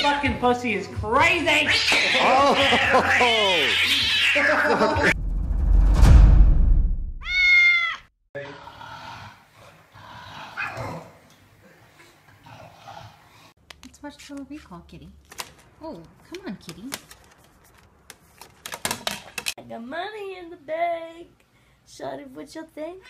fucking pussy is crazy! Oh! Let's watch Total Recall, kitty. Oh, come on, kitty. I got money in the bag. Shawty, what you think?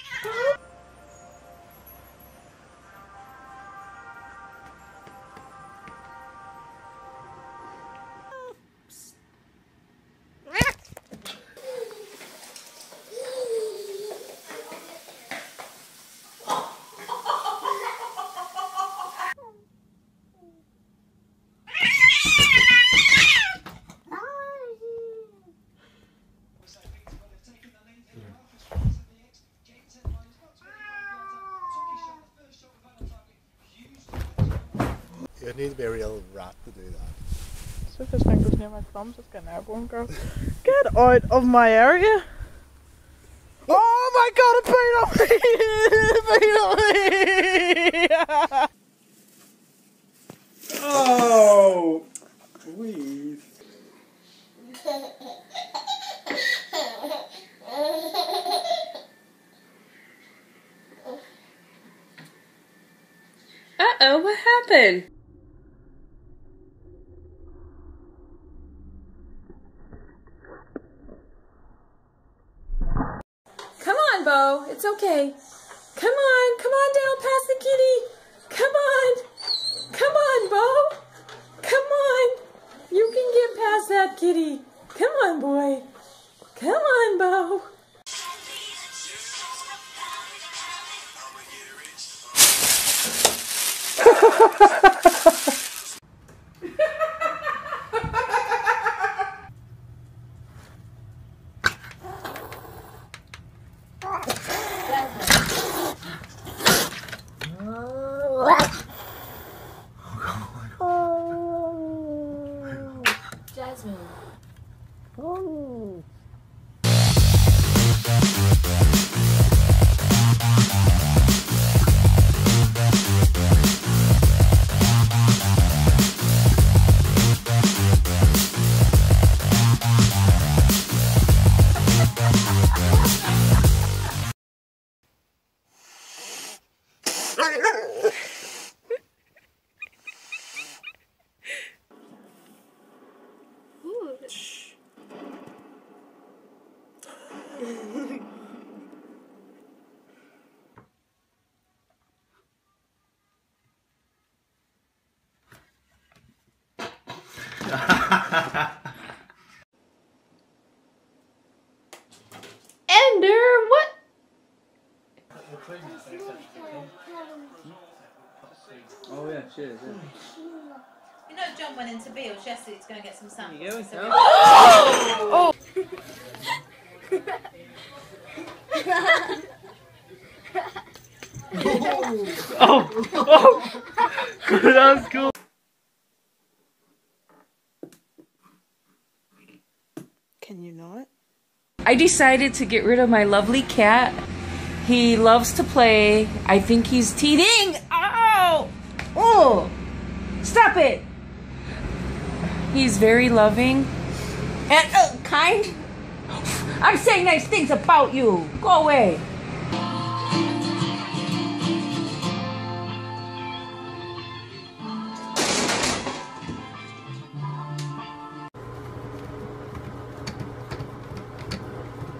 You need to be a real rat to do that. So if his fingers near my thumbs, just get an elbow and go, get out of my area! Oh my god, it beat on me! Oh, please. Uh-oh, what happened? Come on, Bo. It's okay. Come on down past the kitty. Come on. Come on, Bo. Come on. You can get past that kitty. Come on, boy. Come on, Bo. Jasmine. Oh. Ender, what? Oh yeah, cheers. Yeah. You know John went into Beale's yesterday to go and get some samples. You So Oh! Oh! That was cool. Can you not? I decided to get rid of my lovely cat. He loves to play. I think he's teething. Ow! Oh! Stop it! He's very loving and kind. I'm saying nice things about you. Go away.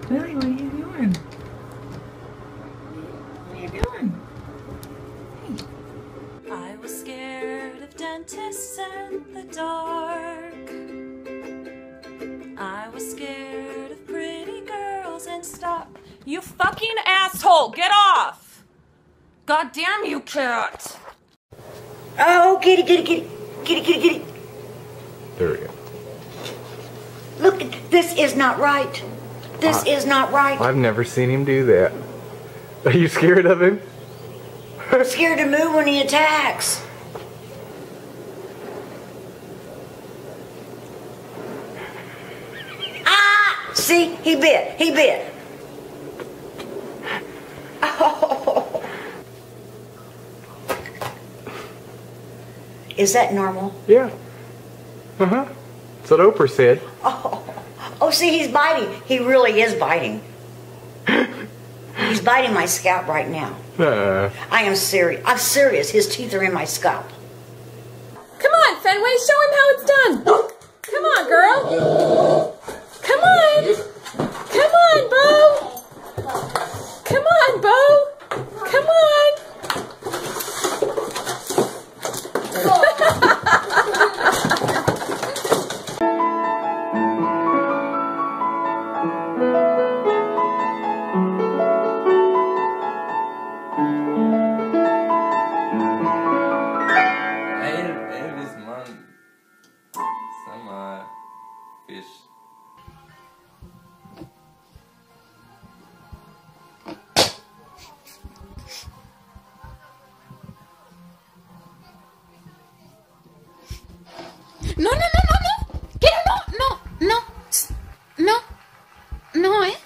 Billy, what are you doing? What are you doing? I was scared of dentists and the dark. I was scared of pretty girls and stuff. You fucking asshole! Get off! God damn you, cat! Oh, kitty, kitty, kitty, kitty, kitty, kitty. There we go. Look, this is not right. This is not right. I've never seen him do that. Are you scared of him? I'm scared to move when he attacks. Ah! See, he bit. He bit. Oh. Is that normal? Yeah. Uh-huh. That's what Oprah said. Oh, see, he's biting. He really is biting. He's biting my scalp right now. I am serious. I'm serious. His teeth are in my scalp. Come on, Fenway, show him how it's done. Come on, girl. Come on. Come on, Bo. Come on, Bo. Come on. Fish. No, no, no, no, no. Get it, no, no, no, no, eh?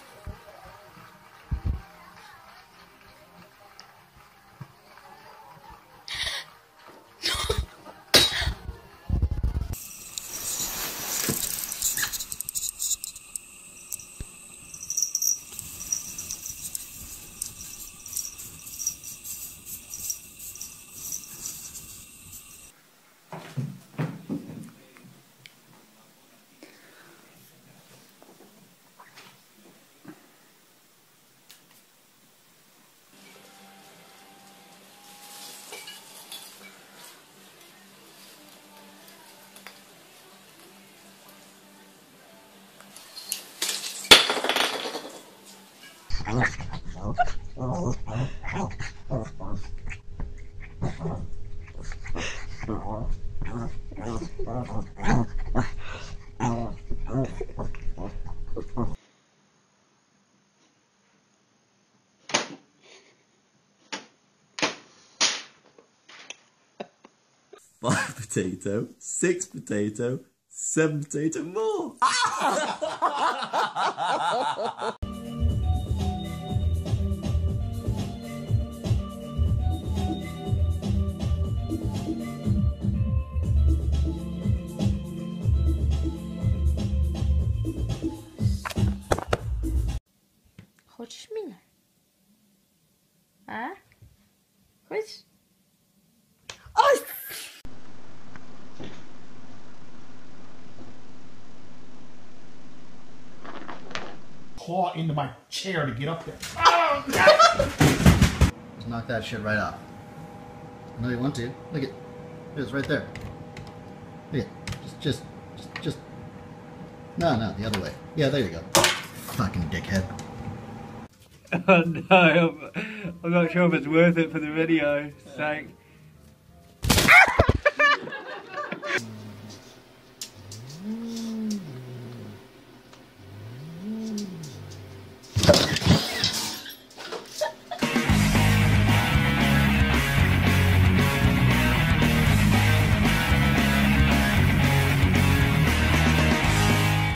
Five potato, 6 potato, 7 potato more. Хочешь меня? А? Хочешь? Ой! Claw into my chair to get up there. Oh, just knock that shit right off. I know you want to. Look at it's right there. Look at just no, the other way. Yeah, there you go. Fucking dickhead. Oh no, I'm not sure if it's worth it for the video's sake.